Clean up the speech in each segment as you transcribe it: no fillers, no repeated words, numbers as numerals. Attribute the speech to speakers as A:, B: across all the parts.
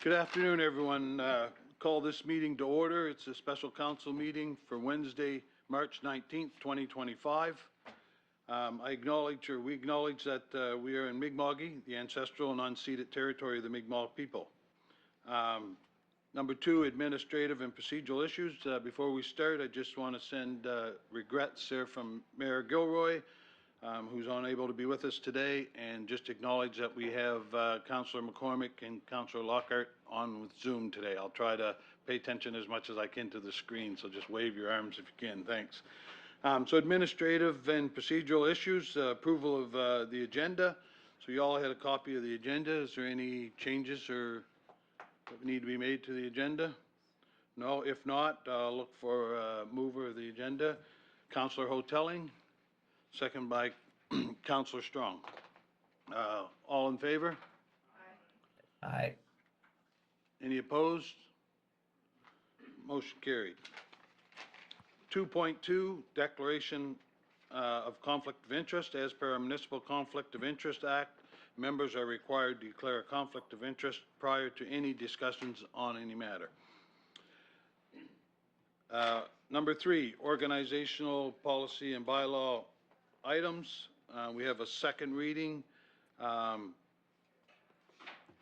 A: Good afternoon, everyone. Call this meeting to order. It's a special council meeting for Wednesday, March 19th, 2025. We acknowledge that we are in Mi'kma'ki, the ancestral and unceded territory of the Mi'kmaq people. Number two, administrative and procedural issues. Before we start, I just want to send regrets here from Mayor Gilroy, who's unable to be with us today, and just acknowledge that we have Councillor McCormick and Councillor Lockhart on with Zoom today. I'll try to pay attention as much as I can to the screen, so just wave your arms if you can. Thanks. So administrative and procedural issues, approval of the agenda. So you all had a copy of the agenda. Is there any changes or that need to be made to the agenda? No. If not, I'll look for a mover of the agenda. Councillor Hotelling. Second by Councillor Strong. All in favor?
B: Aye. Aye.
A: Any opposed? Motion carried. 2.2, declaration of conflict of interest. As per our Municipal Conflict of Interest Act, members are required to declare a conflict of interest prior to any discussions on any matter. Number 3, organizational policy and bylaw items. We have a second reading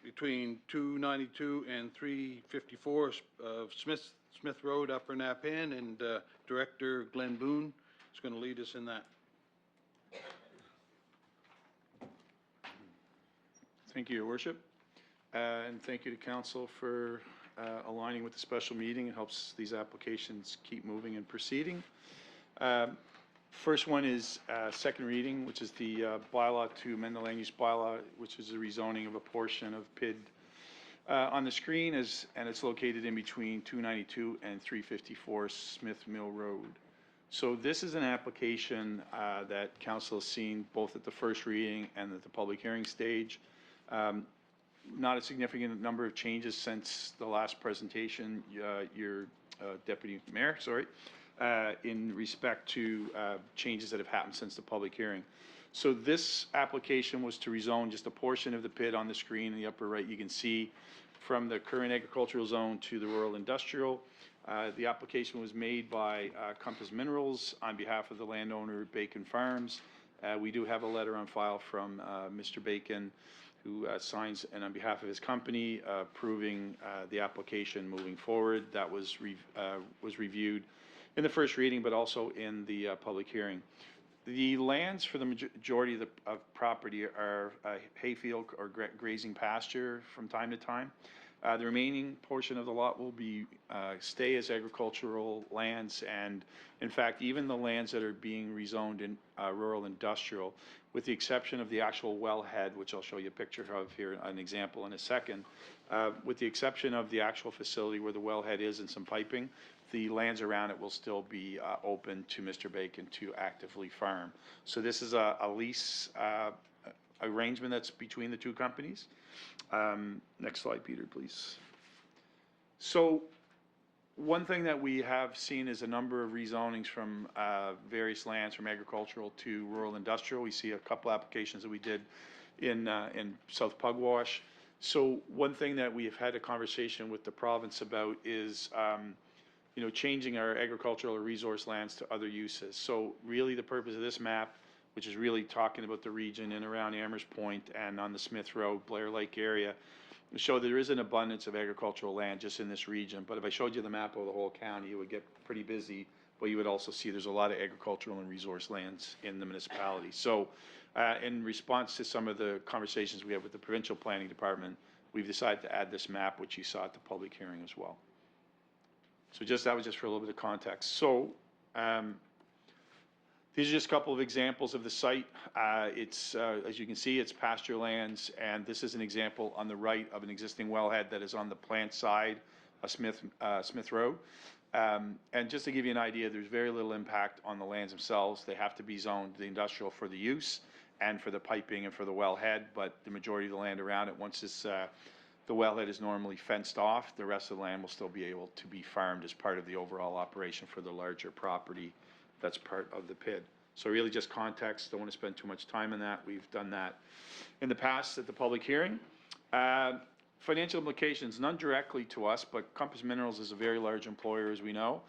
A: between 292 and 354 of Smith Road, Upper Napan, and Director Glenn Boone is going to lead us in that.
C: Thank you, Your Worship, and thank you to Council for aligning with the special meeting. It helps these applications keep moving and proceeding. First one is second reading, which is the bylaw to amend the land use bylaw, which is a rezoning of a portion of PID on the screen, and it's located in between 292 and 354 Smith Mill Road. So this is an application that Council has seen both at the first reading and at the public hearing stage. Not a significant number of changes since the last presentation, your Deputy Mayor, in respect to changes that have happened since the public hearing. So this application was to rezone just a portion of the PID on the screen in the upper right. You can see from the current agricultural zone to the rural industrial. The application was made by Compass Minerals on behalf of the landowner Bacon Farms. We do have a letter on file from Mr. Bacon, who signs and on behalf of his company approving the application moving forward. That was reviewed in the first reading, but also in the public hearing. The lands for the majority of property are hayfield or grazing pasture from time to time. The remaining portion of the lot will be stay as agricultural lands, and in fact, even the lands that are being rezoned in rural industrial, with the exception of the actual wellhead, which I'll show you a picture of here, an example in a second, with the exception of the actual facility where the wellhead is and some piping, the lands around it will still be open to Mr. Bacon to actively farm. So this is a lease arrangement that's between the two companies. Next slide, Peter, please. So one thing that we have seen is a number of rezonings from various lands from agricultural to rural industrial. We see a couple applications that we did in South Pugwash. So one thing that we have had a conversation with the province about is changing our agricultural or resource lands to other uses. So really the purpose of this map, which is really talking about the region in around Amherst Point and on the Smith Road, Blair Lake area, show there is an abundance of agricultural land just in this region. But if I showed you the map of the whole county, it would get pretty busy, but you would also see there's a lot of agricultural and resource lands in the municipality. So in response to some of the conversations we have with the Provincial Planning Department, we've decided to add this map, which you saw at the public hearing as well. So that was just for a little bit of context. So these are just a couple of examples of the site. It's as you can see, it's pasture lands, and this is an example on the right of an existing wellhead that is on the plant side of Smith Road. And just to give you an idea, there's very little impact on the lands themselves. They have to be zoned to the industrial for the use and for the piping and for the wellhead, but the majority of the land around it, once this the wellhead is normally fenced off, the rest of the land will still be able to be farmed as part of the overall operation for the larger property that's part of the PID. So really just context, don't want to spend too much time on that. We've done that in the past at the public hearing. Financial implications, none directly to us, but Compass Minerals is a very large employer, as we know,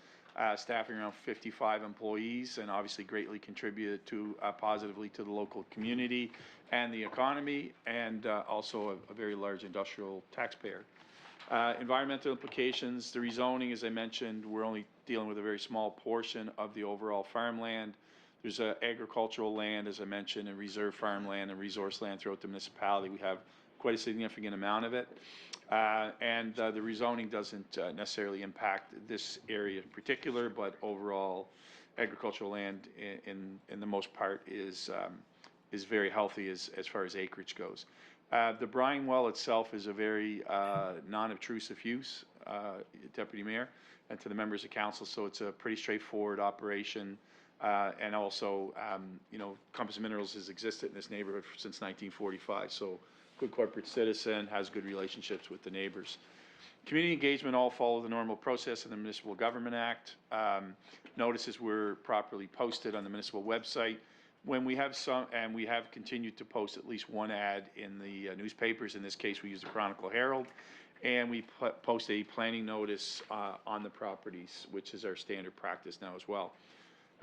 C: staffing around 55 employees, and obviously greatly contributed to positively to the local community and the economy, and also a very large industrial taxpayer. Environmental implications, the rezoning, as I mentioned, we're only dealing with a very small portion of the overall farmland. There's agricultural land, as I mentioned, and reserve farmland and resource land throughout the municipality. We have quite a significant amount of it. And the rezoning doesn't necessarily impact this area in particular, but overall agricultural land in the most part is very healthy as far as acreage goes. The brine well itself is a very non-obtrusive use, Deputy Mayor, and to the members of council, so it's a pretty straightforward operation. And also, you know, Compass Minerals has existed in this neighborhood since 1945, so good corporate citizen, has good relationships with the neighbors. Community engagement all follow the normal process of the Municipal Government Act. Notices were properly posted on the municipal website. When we have some, and we have continued to post at least one ad in the newspapers. In this case, we use the Chronicle Herald, and we post a planning notice on the properties, which is our standard practice now as well.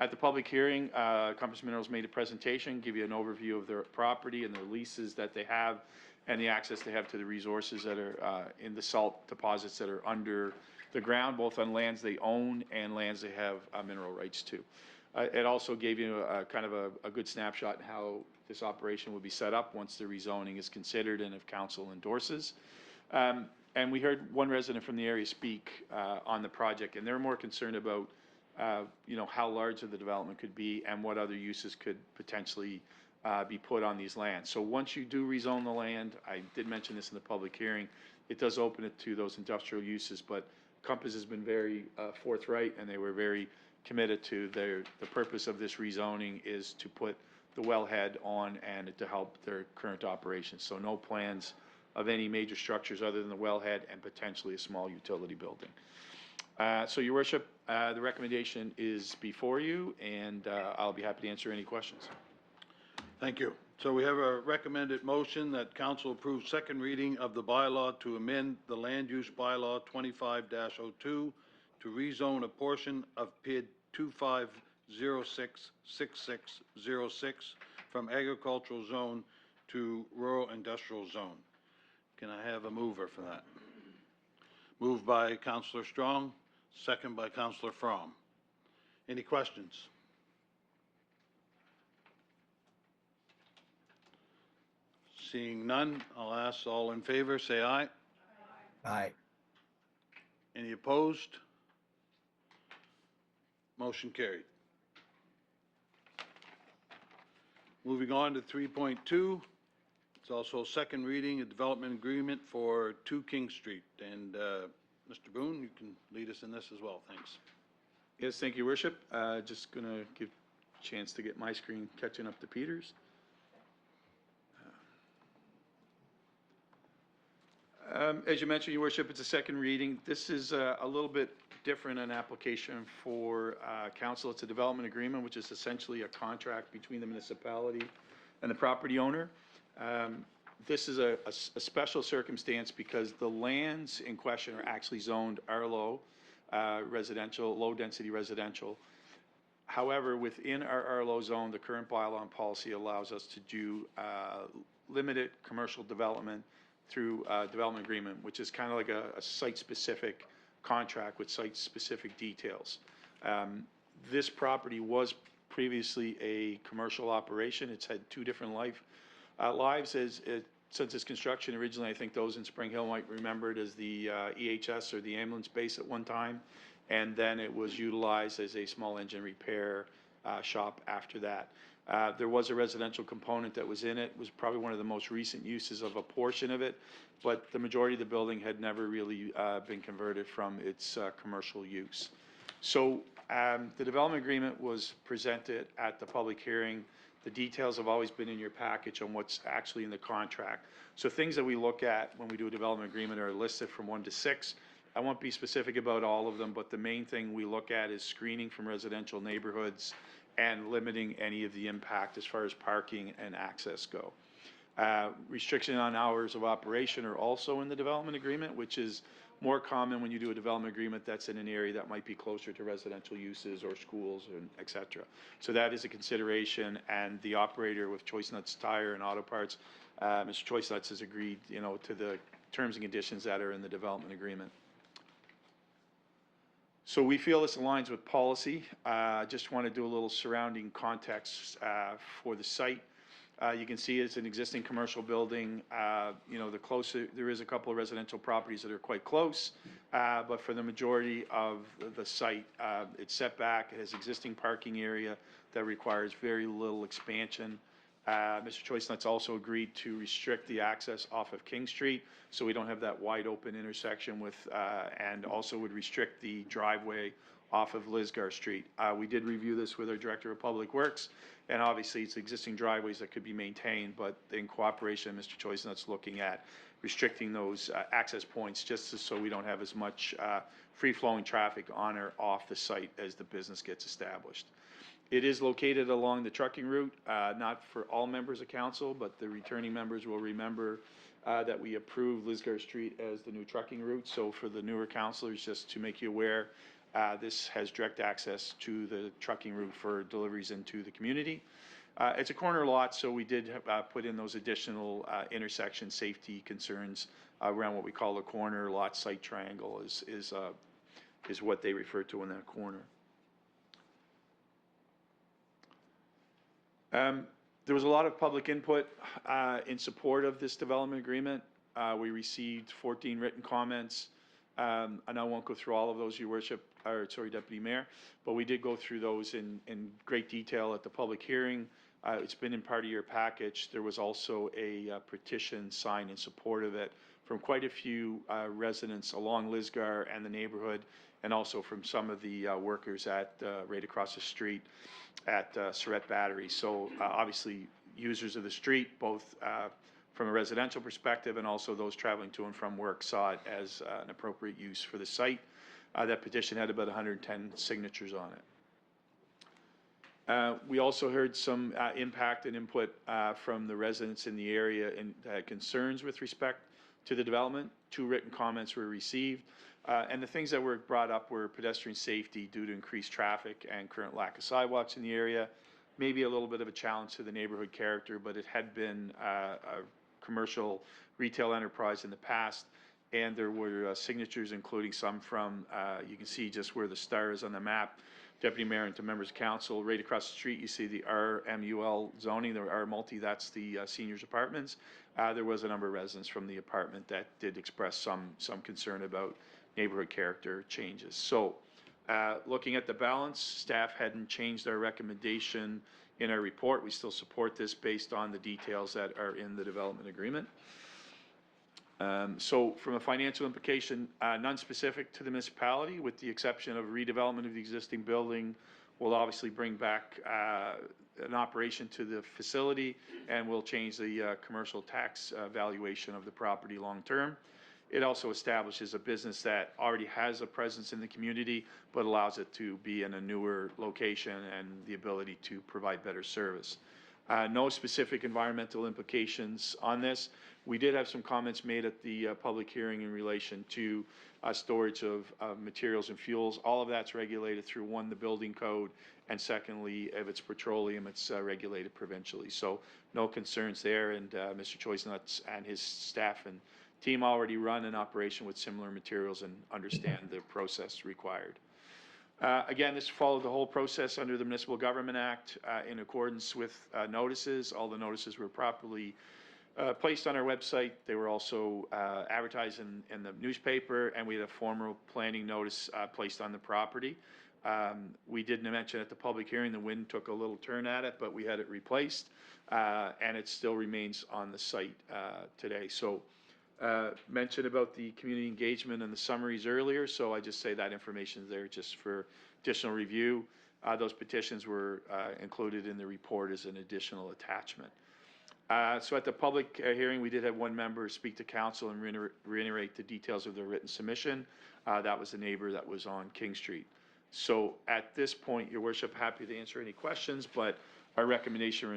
C: At the public hearing, Compass Minerals made a presentation, give you an overview of their property and the leases that they have and the access they have to the resources that are in the salt deposits that are under the ground, both on lands they own and lands they have mineral rights to. It also gave you kind of a good snapshot in how this operation will be set up once the rezoning is considered and if council endorses. And we heard one resident from the area speak on the project, and they're more concerned about you know, how large of the development could be and what other uses could potentially be put on these lands. So once you do rezone the land, I did mention this in the public hearing, it does open it to those industrial uses, but Compass has been very forthright, and they were very committed to the purpose of this rezoning is to put the wellhead on and to help their current operations. So no plans of any major structures other than the wellhead and potentially a small utility building. So, Your Worship, the recommendation is before you, and I'll be happy to answer any questions.
A: Thank you. So we have a recommended motion that council approve second reading of the bylaw to amend the land use bylaw 25-02 to rezone a portion of PID 25066606 from agricultural zone to rural industrial zone. Can I have a mover for that? Moved by Councillor Strong, second by Councillor Fromm. Any questions? Seeing none, I'll ask all in favor, say aye.
B: Aye.
A: Any opposed? Motion carried. Moving on to 3.2, it's also second reading, a development agreement for 2 King Street. And Mr. Boone, you can lead us in this as well. Thanks.
C: Yes, thank you, Worship. Just going to give a chance to get my screen catching up to Peter's. As you mentioned, Your Worship, it's a second reading. This is a little bit different an application for council. It's a development agreement, which is essentially a contract between the municipality and the property owner. This is a special circumstance because the lands in question are actually zoned RLO, residential, low-density residential. However, within our RLO zone, the current bylaw and policy allows us to do limited commercial development through development agreement, which is kind of like a site-specific contract with site-specific details. This property was previously a commercial operation. It's had 2 different lives since its construction. Originally, I think those in Spring Hill might remember it as the EHS or the ambulance base at one time, and then it was utilized as a small engine repair shop after that. There was a residential component that was in it. It was probably one of the most recent uses of a portion of it, but the majority of the building had never really been converted from its commercial use. So the development agreement was presented at the public hearing. The details have always been in your package on what's actually in the contract. So things that we look at when we do a development agreement are listed from 1 to 6. I won't be specific about all of them, but the main thing we look at is screening from residential neighborhoods and limiting any of the impact as far as parking and access go. Restriction on hours of operation are also in the development agreement, which is more common when you do a development agreement that's in an area that might be closer to residential uses or schools and et cetera. So that is a consideration, and the operator with Choice Nuts Tire and Auto Parts, Mr. Choice Nuts, has agreed, to the terms and conditions that are in the development agreement. So we feel this aligns with policy. Just want to do a little surrounding context for the site. You can see it's an existing commercial building. The closer, there is a couple of residential properties that are quite close, but for the majority of the site, it's set back. It has existing parking area that requires very little expansion. Mr. Choice Nuts also agreed to restrict the access off of King Street, so we don't have that wide open intersection with, and also would restrict the driveway off of Lisgar Street. We did review this with our Director of Public Works, and obviously it's existing driveways that could be maintained, but in cooperation, Mr. Choice Nuts looking at restricting those access points just so we don't have as much free-flowing traffic on or off the site as the business gets established. It is located along the trucking route, not for all members of council, but the returning members will remember that we approved Lisgar Street as the new trucking route. So for the newer councilors, just to make you aware, this has direct access to the trucking route for deliveries into the community. It's a corner lot, so we did put in those additional intersection safety concerns around what we call the corner lot site triangle is what they refer to in that corner. There was a lot of public input in support of this development agreement. We received 14 written comments, and I won't go through all of those, Your Worship, Deputy Mayor, but we did go through those in great detail at the public hearing. It's been in part of your package. There was also a petition signed in support of it from quite a few residents along Lisgar and the neighborhood, and also from some of the workers at right across the street at Surrett Battery. So obviously users of the street, both from a residential perspective and also those traveling to and from work, saw it as an appropriate use for the site. That petition had about 110 signatures on it. We also heard some impact and input from the residents in the area and had concerns with respect to the development. 2 written comments were received. And the things that were brought up were pedestrian safety due to increased traffic and current lack of sidewalks in the area. Maybe a little bit of a challenge to the neighborhood character, but it had been a commercial retail enterprise in the past. And there were signatures, including some from, you can see just where the star is on the map, Deputy Mayor and to members of council. Right across the street, you see the RMUL zoning, the R multi, that's the seniors apartments. There was a number of residents from the apartment that did express some concern about neighborhood character changes. So looking at the balance, staff hadn't changed our recommendation in our report. We still support this based on the details that are in the development agreement. So from a financial implication, none specific to the municipality, with the exception of redevelopment of the existing building. We'll obviously bring back an operation to the facility, and we'll change the commercial tax valuation of the property long term. It also establishes a business that already has a presence in the community, but allows it to be in a newer location and the ability to provide better service. No specific environmental implications on this. We did have some comments made at the public hearing in relation to storage of materials and fuels. All of that's regulated through, 1, the building code, and secondly, if it's petroleum, it's regulated provincially. So no concerns there, and Mr. Choice Nuts and his staff and team already run an operation with similar materials and understand the process required. Again, this followed the whole process under the Municipal Government Act in accordance with notices. All the notices were properly placed on our website. They were also advertised in the newspaper, and we had a formal planning notice placed on the property. We didn't mention at the public hearing the wind took a little turn at it, but we had it replaced, and it still remains on the site today. So mentioned about the community engagement and the summaries earlier, so I just say that information is there just for additional review. Those petitions were included in the report as an additional attachment. So at the public hearing, we did have 1 member speak to council and reiterate the details of their written submission. That was the neighbor that was on King Street. So at this point, Your Worship, happy to answer any questions, but our recommendation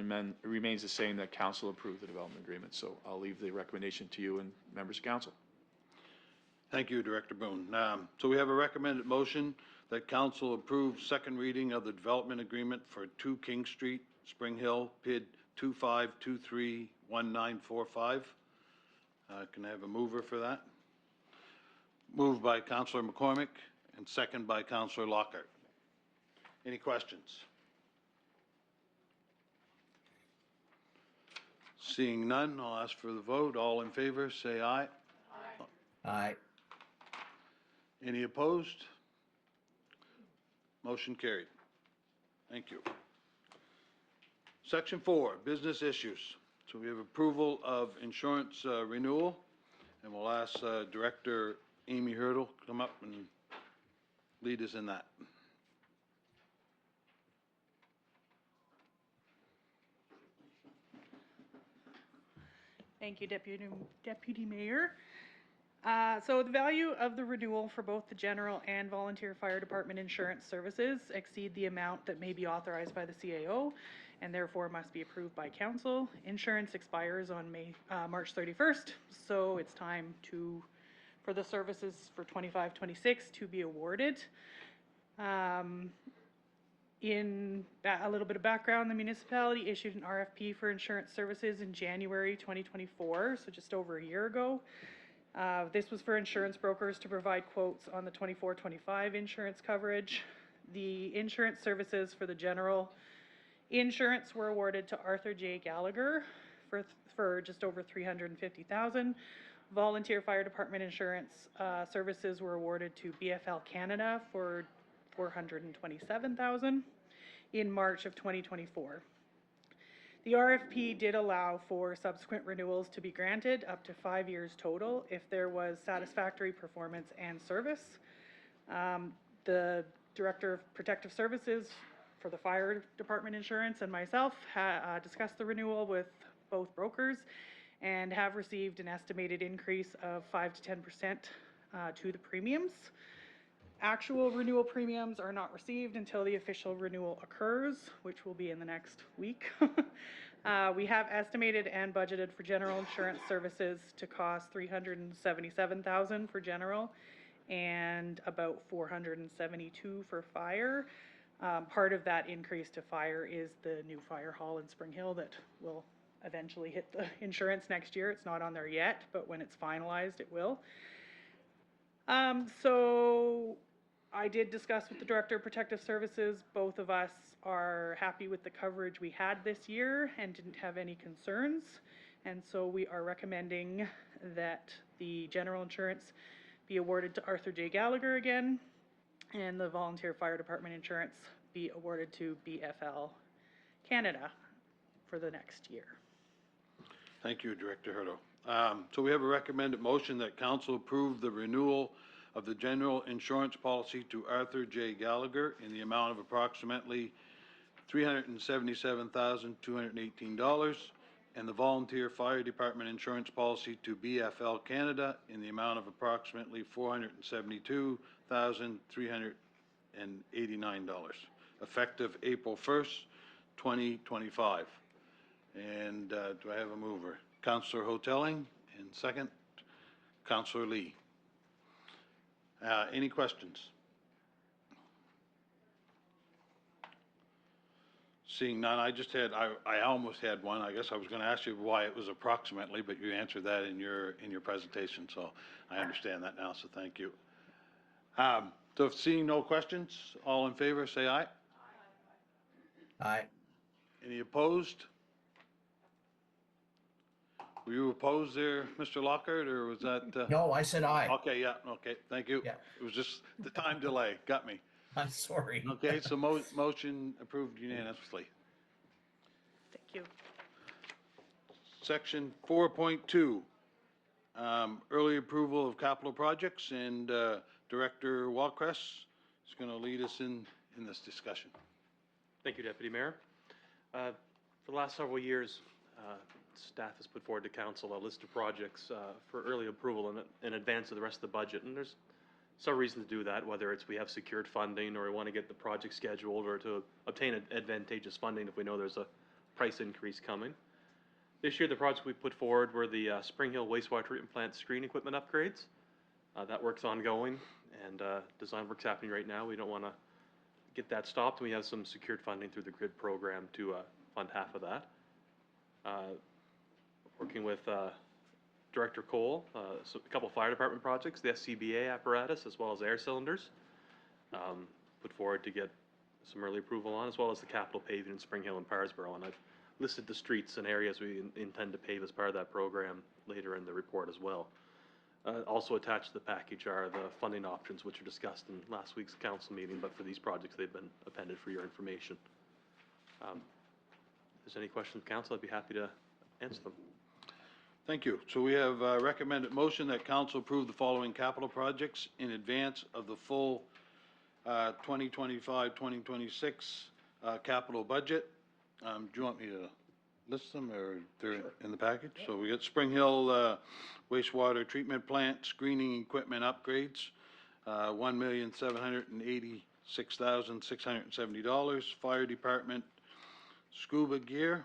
C: remains the same, that council approve the development agreement. So I'll leave the recommendation to you and members of council.
A: Thank you, Director Boone. So we have a recommended motion that council approve second reading of the development agreement for 2 King Street, Spring Hill, PID 25231945. Can I have a mover for that? Moved by Councillor McCormick and second by Councillor Lockhart. Any questions? Seeing none, I'll ask for the vote. All in favor, say aye.
B: Aye.
A: Any opposed? Motion carried. Thank you. Section 4, business issues. So we have approval of insurance renewal, and we'll ask Director Amy Hurdle to come up and lead us in that.
D: Thank you, Deputy Mayor. So the value of the renewal for both the general and volunteer fire department insurance services exceed the amount that may be authorized by the CAO and therefore must be approved by council. Insurance expires on March 31st, so it's time for the services for 25-26 to be awarded. In a little bit of background, the municipality issued an RFP for insurance services in January 2024, so just over a year ago. This was for insurance brokers to provide quotes on the 24-25 insurance coverage. The insurance services for the general insurance were awarded to Arthur J. Gallagher for just over $350,000. Volunteer fire department insurance services were awarded to BFL Canada for $427,000 in March of 2024. The RFP did allow for subsequent renewals to be granted up to 5 years total if there was satisfactory performance and service. The Director of Protective Services for the fire department insurance and myself discussed the renewal with both brokers and have received an estimated increase of 5 to 10% to the premiums. Actual renewal premiums are not received until the official renewal occurs, which will be in the next week. We have estimated and budgeted for general insurance services to cost $377,000 for general and about $472,000 for fire. Part of that increase to fire is the new fire hall in Spring Hill that will eventually hit the insurance next year. It's not on there yet, but when it's finalized, it will. So I did discuss with the Director of Protective Services. Both of us are happy with the coverage we had this year and didn't have any concerns. And so we are recommending that the general insurance be awarded to Arthur J. Gallagher again, and the volunteer fire department insurance be awarded to BFL Canada for the next year.
A: Thank you, Director Hurdle. So we have a recommended motion that council approve the renewal of the general insurance policy to Arthur J. Gallagher in the amount of approximately $377,218, and the volunteer fire department insurance policy to BFL Canada in the amount of approximately $472,389, effective April 1st, 2025. And do I have a mover? Councillor Hotelling, and second, Councillor Lee. Any questions? Seeing none, I almost had one. I guess I was going to ask you why it was approximately, but you answered that in your presentation, so I understand that now, so thank you. So if seeing no questions, all in favor, say aye.
B: Aye.
A: Any opposed? Were you opposed there, Mr. Lockhart, or was that?
B: No, I said aye.
A: Okay, yeah, okay, thank you.
B: Yeah.
A: It was just the time delay, got me.
B: I'm sorry.
A: Okay, so motion approved unanimously.
D: Thank you.
A: Section 4.2, early approval of capital projects, and Director Walcrest is going to lead us in this discussion.
E: Thank you, Deputy Mayor. For the last several years, staff has put forward to council a list of projects for early approval in advance of the rest of the budget, and there's several reasons to do that, whether it's we have secured funding or we want to get the project scheduled or to obtain advantageous funding if we know there's a price increase coming. This year, the projects we put forward were the Spring Hill wastewater treatment plant screen equipment upgrades. That work's ongoing and design work's happening right now. We don't want to get that stopped. We have some secured funding through the GRID program to fund half of that. Working with Director Cole, so a couple fire department projects, the SCBA apparatus as well as air cylinders. Put forward to get some early approval on, as well as the capital paving in Spring Hill and Parsboro. And I've listed the streets and areas we intend to pave as part of that program later in the report as well. Also attached to the package are the funding options, which are discussed in last week's council meeting, but for these projects, they've been appended for your information. If there's any questions, council, I'd be happy to answer them.
A: Thank you. So we have a recommended motion that council approve the following capital projects in advance of the full 2025-2026 capital budget. Do you want me to list them, or they're in the package? Sure. So we got Spring Hill wastewater treatment plant screening equipment upgrades, $1,786,670. Fire department scuba gear.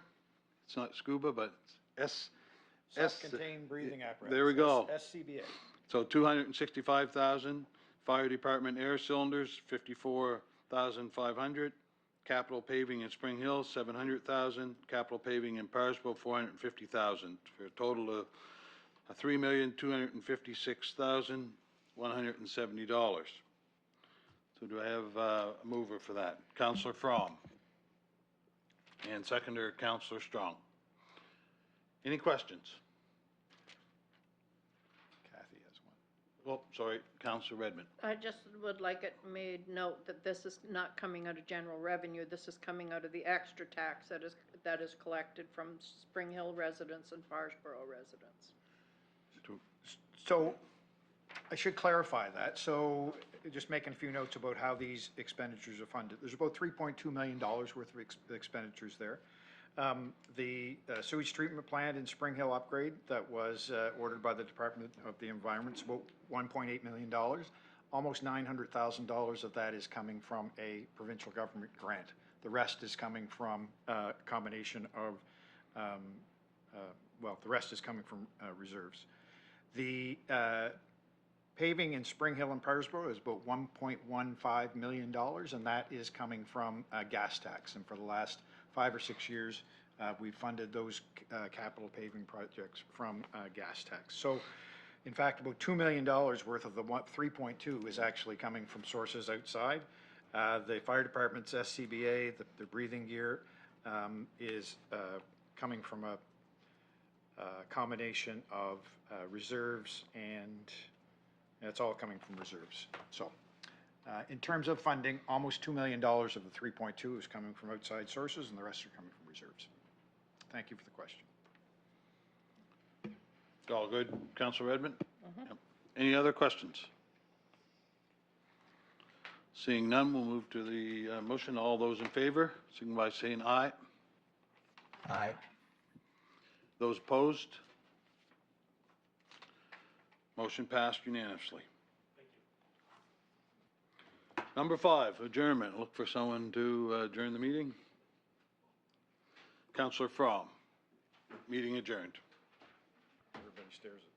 A: It's not scuba, but it's
F: Self-contained breathing apparatus.
A: There we go.
F: SCBA.
A: So 265,000. Fire department air cylinders, 54,500. Capital paving in Spring Hill, 700,000. Capital paving in Parsboro, 450,000, for a total of $3,256,170. So do I have a mover for that? Councillor Fromm. And seconder, Councillor Strong. Any questions?
F: Kathy has one.
A: Oh, sorry, Councillor Redmond.
G: I just would like it made note that this is not coming out of general revenue. This is coming out of the extra tax that is collected from Spring Hill residents and Parsboro residents.
F: So I should clarify that. So just making a few notes about how these expenditures are funded. There's about $3.2 million worth of expenditures there. The sewage treatment plant in Spring Hill upgrade that was ordered by the Department of the Environment is about $1.8 million. Almost $900,000 of that is coming from a provincial government grant. The rest is coming from a combination of, the rest is coming from reserves. The paving in Spring Hill and Parsboro is about $1.15 million, and that is coming from gas tax. And for the last 5 or 6 years, we funded those capital paving projects from gas tax. So, in fact, about $2 million worth of the 3.2 is actually coming from sources outside. The fire department's SCBA, the breathing gear, is coming from a combination of reserves, and it's all coming from reserves. So, in terms of funding, almost $2 million of the 3.2 is coming from outside sources, and the rest are coming from reserves. Thank you for the question.
A: All good, Councillor Redmond? Yep. Any other questions? Seeing none, we'll move to the motion. All those in favor, signify by saying aye.
B: Aye.
A: Those opposed? Motion passed unanimously. Number 5, adjournment. Look for someone to adjourn the meeting. Councillor Fromm, meeting adjourned.
F: Everybody stares at